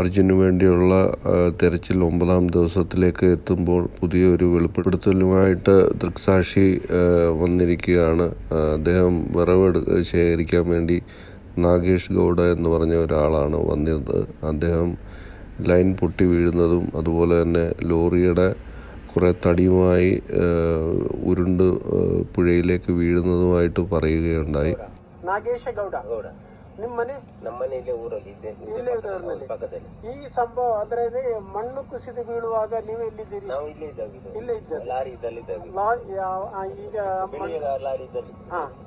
അർജുന് വേണ്ടിയുള്ള തെരച്ചിൽ 9ാം ദിവസത്തിലേക്ക് എത്തുമ്പോൾ പുതിയൊരു വെളിപ്പെടുത്തലുമായിട്ട് ദൃക്സാക്ഷി വന്നിരിക്കുകയാണ്. അദ്ദേഹം വിറവ് ശേഖരിക്കാൻ വേണ്ടി നാഗേഷ് ഗൗഡ എന്ന് പറഞ്ഞ ഒരാളാണ് വന്നിരുന്നത്. അദ്ദേഹം ലൈൻ പൊട്ടി വീഴുന്നതും അതുപോലെ തന്നെ ലോറിയുടെ കുറേ തടിയുമായി ഉരുണ്ട് പുഴയിലേക്ക് വീഴുന്നതുമായിട്ട് പറയുകയുണ്ടായി. ನಾಗೇಶ ಗೌಡ ನಿಮ್ಮನೆ ನಮ್ಮನೆ ಇಲ್ಲೇ ಊರಲ್ಲಿ ಇಲ್ಲೇ ಪಕ್ಕದಲ್ಲಿ. ಈ ಸಂಭವ ಅಂದ್ರೆ ಮಣ್ಣು ಕುಸಿದು ಬೀಳುವಾಗ ನೀವು ಎಲ್ಲಿದ್ದೀರಿ? ನಾವು ಇಲ್ಲೇ ಇದ್ದಾವೆ. ಇಲ್ಲೇ ಇದ್ದೀರಿ. ಲಾರಿ ಇದ್ದಲ್ಲಿ ಈಗ ಲಾರಿ ಇದ್ದಲ್ಲಿ.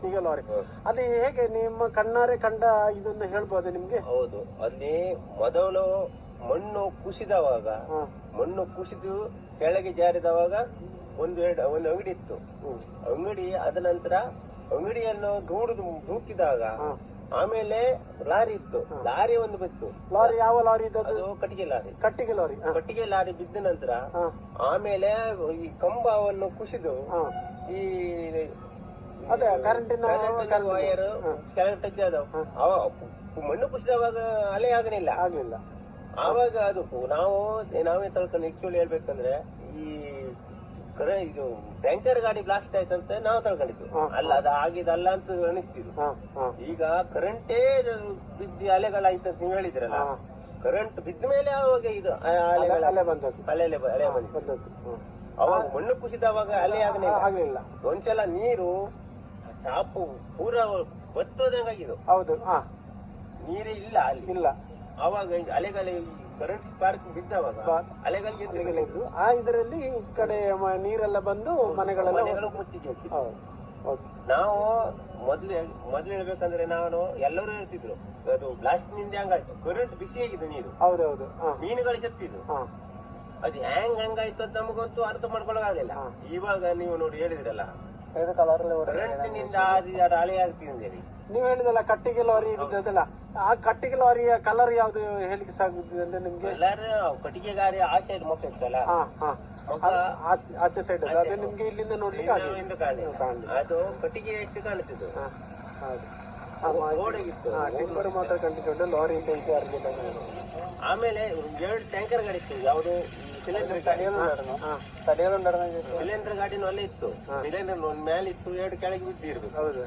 ಈಗ ಲಾರಿ. ಅದು ಹೇಗೆ ನಿಮ್ಮ ಕಣ್ಣಾರೆ ಕಂಡ ಇದನ್ನ ಹೇಳ್ಬೋದು ನಿಮ್ಗೆ? ಹೌದು, ಅಲ್ಲಿ ಮೊದಲು ಮಣ್ಣು ಕುಸಿದವಾಗ, ಮಣ್ಣು ಕುಸಿದು ಕೆಳಗೆ ಜಾರಿದವಾಗ ಒಂದು ಅಂಗಡಿ ಇತ್ತು. ಅಂಗಡಿ ಆದ ನಂತರ ಅಂಗಡಿಯನ್ನು ದೂಕಿದಾಗ ಆಮೇಲೆ ಲಾರಿ ಇತ್ತು. ಲಾರಿ ಒಂದು ಬಿತ್ತು. ಲಾರಿ ಯಾವ ಲಾರಿ? ಅದು ಕಟ್ಟಿಗೆ ಲಾರಿ. ಕಟ್ಟಿಗೆ ಲಾರಿ ಬಿದ್ದ ನಂತರ ಆಮೇಲೆ ಈ ಕಂಬವನ್ನು ಕುಸಿದು ಈ ಕರೆಂಟಿನ ವೈರ್ ಕೆಳಗೆ ಟಚ್ ಆದವು. ಮಣ್ಣು ಕುಸಿದವಾಗ ಅಲೆ ಆಗಲಿಲ್ಲ. ಆವಾಗ ಅದು ನಾವೇ ತಳ್ಕೊಂಡು ಆಕ್ಚುಲಿ ಹೇಳ್ಬೇಕಂದ್ರೆ ಈ ಇದು ಟ್ಯಾಂಕರ್ ಗಾಡಿ ಬ್ಲಾಸ್ಟ್ ಆಯ್ತಂತ ನಾವು ತಳ್ಕೊಂಡಿದ್ವಿ. ಅಲ್ಲ, ಅದು ಆಗಿದಲ್ಲ ಅಂತ ಅನಿಸ್ತಿದ್ವು. ಈಗ ಕರೆಂಟೇ ಬಿದ್ದು ಅಲೆಗಳಾಯ್ತಂತ ನೀವು ಹೇಳಿದ್ರಲ್ಲ, ಕರೆಂಟ್ ಬಿದ್ದ ಮೇಲೆ ಅವಾಗ ಇದು ಅಲೆ ಬಂದದ್ದು. ಅವಾಗ ಮಣ್ಣು ಕುಸಿದವಾಗ ಅಲೆ ಆಗಲಿಲ್ಲ. ಒಂದ್ಸಲ ನೀರು ಸಾಪು ಪೂರ ಬತ್ತೋದಂಗಾಗಿದ್ದು. ಹೌದು, ನೀರೇ ಇಲ್ಲ ಅಲ್ಲಿ. ಅವಾಗ ಅಲೆಗಳ ಕರೆಂಟ್ ಸ್ಪಾರ್ಕ್ ಬಿದ್ದವಾಗ ಅಲೆಗಳಿಗೆ ಇದರಲ್ಲಿ ಈ ಕಡೆ ನೀರೆಲ್ಲ ಬಂದು ಮನೆಗಳೆಲ್ಲ ಮುಚ್ಚಿಗೆ ನಾವು ಮೊದ್ಲು ಹೇಳ್ಬೇಕಂದ್ರೆ ಎಲ್ಲರೂ ಹೇಳ್ತಿದ್ರು ಅದು ಬ್ಲಾಸ್ಟ್ ನಿಂದ ಹಂಗಾಯ್ತು. ಕರೆಂಟ್ ಬಿಸಿ ಆಗಿದೆ ನೀರು. ಹೌದೌದು, ಮೀನುಗಳು ಸತ್ತಿದ್ರು. ಅದು ಹಂಗಾಯ್ತು ಅಂತ ನಮಗಂತೂ ಅರ್ಥ ಮಾಡ್ಕೊಳ್ಳೋಕಾಗಲಿಲ್ಲ. ಇವಾಗ ನೀವು ನೋಡಿ ಹೇಳಿದ್ರಲ್ಲ, ಕರೆಂಟ್ ನಿಂದ ಅಲೆ ಆಗ್ತೀವಿ ಅಂತ ಹೇಳಿ ನೀವು ಹೇಳಿದಲ್ಲ. ಕಟ್ಟಿಗೆ ಲಾರಿ ಇದ್ದದಲ್ಲ, ಆ ಕಟ್ಟಿಗೆ ಲಾರಿಯ ಕಲರ್ ಯಾವ್ದು ಹೇಳಿಕೆ ಸಾಗುತ್ತದೆ ಅಂದ್ರೆ ನಿಮ್ಗೆ? ಕಲರ್ ಕಟ್ಟಿಗೆ ಗಾಡಿ ಆ ಸೈಡ್ ಮುಖ ಇತ್ತಲ್ಲ, ಆಚೆ ಸೈಡ್ ಅದೇ ನಿಮ್ಗೆ ಇಲ್ಲಿಂದ ನೋಡ್ಲಿಕ್ಕೆ ಅದು ಕಟ್ಟಿಗೆ ಎಷ್ಟು ಕಾಣುತ್ತಿದ್ದು. ಚಿಕ್ಕವರು ಮಾತ್ರ ಕಂಡುಕೊಂಡು ಲಾರಿ ಅಂತ ಆಮೇಲೆ 2 ಟ್ಯಾಂಕರ್ ಗಾಡಿ ಇತ್ತು. ಯಾವುದು ಸಿಲಿಂಡರ್ ಗಾಡಿನೂ ಅಲ್ಲೇ ಇತ್ತು. ಸಿಲಿಂಡರ್ ಒಂದ್ ಮೇಲೆ ಇತ್ತು, 2 ಕೆಳಗೆ ಬಿದ್ದಿರ್ಬೇಕು. ಹೌದು,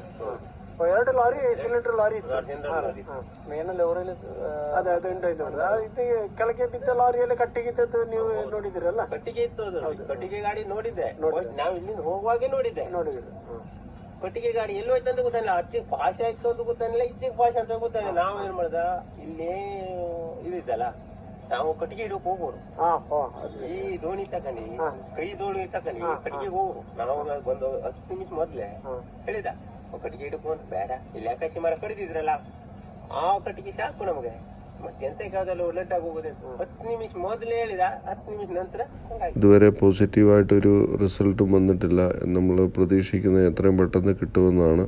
2 ಲಾರಿ ಸಿಲಿಂಡರ್ ಲಾರಿ ಇತ್ತು. ಇದು ಕೆಳಗೆ ಬಿದ್ದ ಲಾರಿಯಲ್ಲಿ ಕಟ್ಟಿಗೆ ಇದ್ದದ್ದು ನೀವು ನೋಡಿದಿರಲ್ಲ? ಕಟ್ಟಿಗೆ ಇತ್ತು. ಅದು ಕಟ್ಟಿಗೆ ಗಾಡಿ ನೋಡಿದ್ದೆ. ನಾವು ಇಲ್ಲಿಂದ ಹೋಗುವಾಗೆ ನೋಡಿದ್ದೆ. ಕಟ್ಟಿಗೆ ಗಾಡಿ ಎಲ್ಲಿ ಹೋಯ್ತು ಅಂತ ಗೊತ್ತಾಗಿಲ್ಲ. ಅಚ್ಚಿಗೆ ಪಾಶ ಆಯ್ತು ಅಂತ ಗೊತ್ತಾಗಿಲ್ಲ, ಇಚ್ಚಿಗೆ ಪಾಶ ಅಂತ ಗೊತ್ತಾಗಿಲ್ಲ. ನಾವು ಏನ್ ಮಾಡ್ದ, ಇಲ್ಲಿ ಇದಿದ್ದಲ್ಲ, ನಾವು ಕಟ್ಟಿಗೆ ಹಿಡಕ್ ಹೋಗೋರು. ಈ ದೋಣಿ ತಕೊಂಡಿ, ಕೈ ದೋಣಿ ತಕೊಂಡಿ ಕಟ್ಟಿಗೆ ಹೋಗು. ನಾವು ಒಂದು 10 ನಿಮಿಷ ಮೊದ್ಲೇ ಹೇಳಿದ, ಕಟ್ಟಿಗೆ ಹಿಡ್ಕೊಂಡು ಬೇಡ, ಇಲ್ಲಿ ಆಕಾಶಿ ಮರ ಕಡಿದಿದ್ರಲ್ಲ, ಆ ಕಟ್ಟಿಗೆ ಸಾಕು ನಮಗೆ, ಮತ್ತೆಂತ ಕಾದಲ್ಲ ಲಡ್ಡಾಗಿ ಹೋಗೋದೇ. 10 ನಿಮಿಷ ಮೊದಲೇ ಹೇಳಿದ, 10 ನಿಮಿಷ ನಂತರ ഇതുവരെ പോസിറ്റീവായിട്ടൊരു റിസൾട്ടും വന്നിട്ടില്ല. നമ്മൾ പ്രതീക്ഷിക്കുന്നത് എത്രയും പെട്ടെന്ന് കിട്ടുമെന്നാണ്.